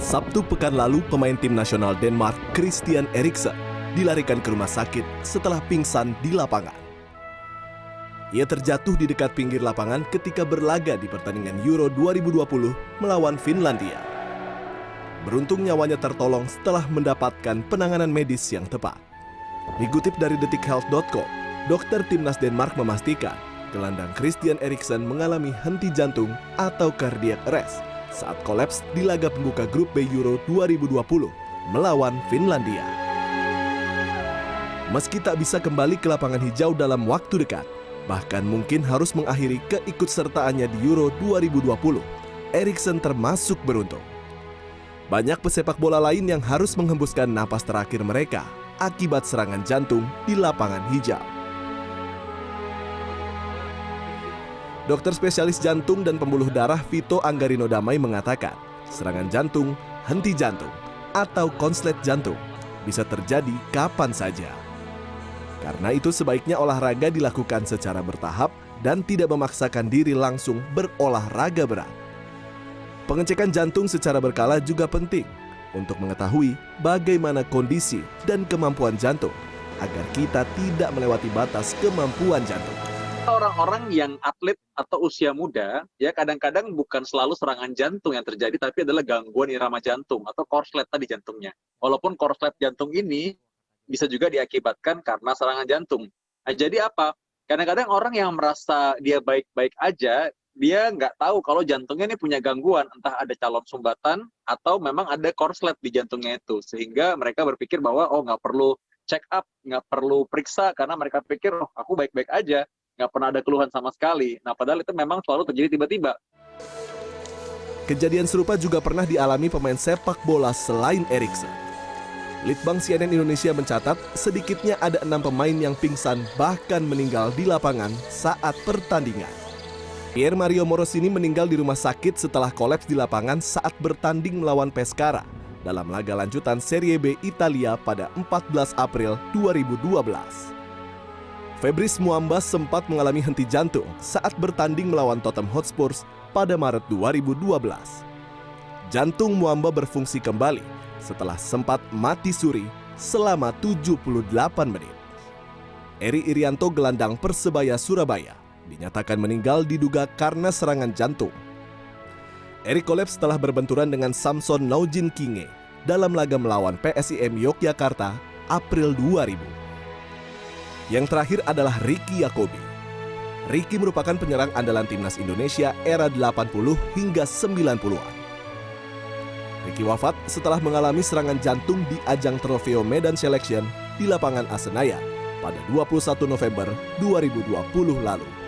Sabtu pekan lalu, pemain tim nasional Denmark, Christian Eriksen, dilarikan ke rumah sakit setelah pingsan di lapangan. Ia terjatuh di dekat pinggir lapangan ketika berlaga di pertandingan Euro 2020 melawan Finlandia. Beruntung nyawanya tertolong setelah mendapatkan penanganan medis yang tepat. Dikutip dari detikhealth.com, dokter timnas Denmark memastikan gelandang Christian Eriksen mengalami henti jantung atau cardiac arrest saat kolaps di laga pembuka grup B Euro 2020 melawan Finlandia. Meski tak bisa kembali ke lapangan hijau dalam waktu dekat, bahkan mungkin harus mengakhiri keikutsertaannya di Euro 2020, Eriksen termasuk beruntung. Banyak pesepak bola lain yang harus menghembuskan napas terakhir mereka akibat serangan jantung di lapangan hijau. Dokter spesialis jantung dan pembuluh darah Vito Anggarino Damai mengatakan, serangan jantung, henti jantung, atau konslet jantung bisa terjadi kapan saja. Karena itu sebaiknya olahraga dilakukan secara bertahap dan tidak memaksakan diri langsung berolahraga berat. Pengecekan jantung secara berkala juga penting untuk mengetahui bagaimana kondisi dan kemampuan jantung agar kita tidak melewati batas kemampuan jantung. Orang-orang yang atlet atau usia muda, ya kadang-kadang bukan selalu serangan jantung yang terjadi, tapi adalah gangguan irama jantung atau korslet tadi jantungnya. Walaupun korslet jantung ini bisa juga diakibatkan karena serangan jantung. Nah, jadi apa? Kadang-kadang orang yang merasa dia baik-baik aja, dia nggak tahu kalau jantungnya ini punya gangguan, entah ada calon sumbatan atau memang ada korslet di jantungnya itu. Sehingga mereka berpikir bahwa nggak perlu check up, nggak perlu periksa, karena mereka pikir aku baik-baik aja. Nggak pernah ada keluhan sama sekali. Nah, padahal itu memang selalu terjadi tiba-tiba. Kejadian serupa juga pernah dialami pemain sepak bola selain Eriksen. Litbang CNN Indonesia mencatat sedikitnya ada 6 pemain yang pingsan bahkan meninggal di lapangan saat pertandingan. Pier Mario Morosini meninggal di rumah sakit setelah kolaps di lapangan saat bertanding melawan Pescara dalam laga lanjutan Serie B Italia pada 14 April 2012. Fabrice Muamba sempat mengalami henti jantung saat bertanding melawan Tottenham Hotspur pada Maret 2012. Jantung Muamba berfungsi kembali setelah sempat mati suri selama 78 menit. Eri Irianto, gelandang Persebaya Surabaya, dinyatakan meninggal diduga karena serangan jantung. Eri kolaps setelah berbenturan dengan Samson Naujin Kinge dalam laga melawan PSIM Yogyakarta April 2000. Yang terakhir adalah Ricky Yakobi. Ricky merupakan penyerang andalan timnas Indonesia era 80 hingga 90-an. Ricky wafat setelah mengalami serangan jantung di ajang Trofeo Medan Selection di lapangan Asenayan pada 21 November 2020 lalu.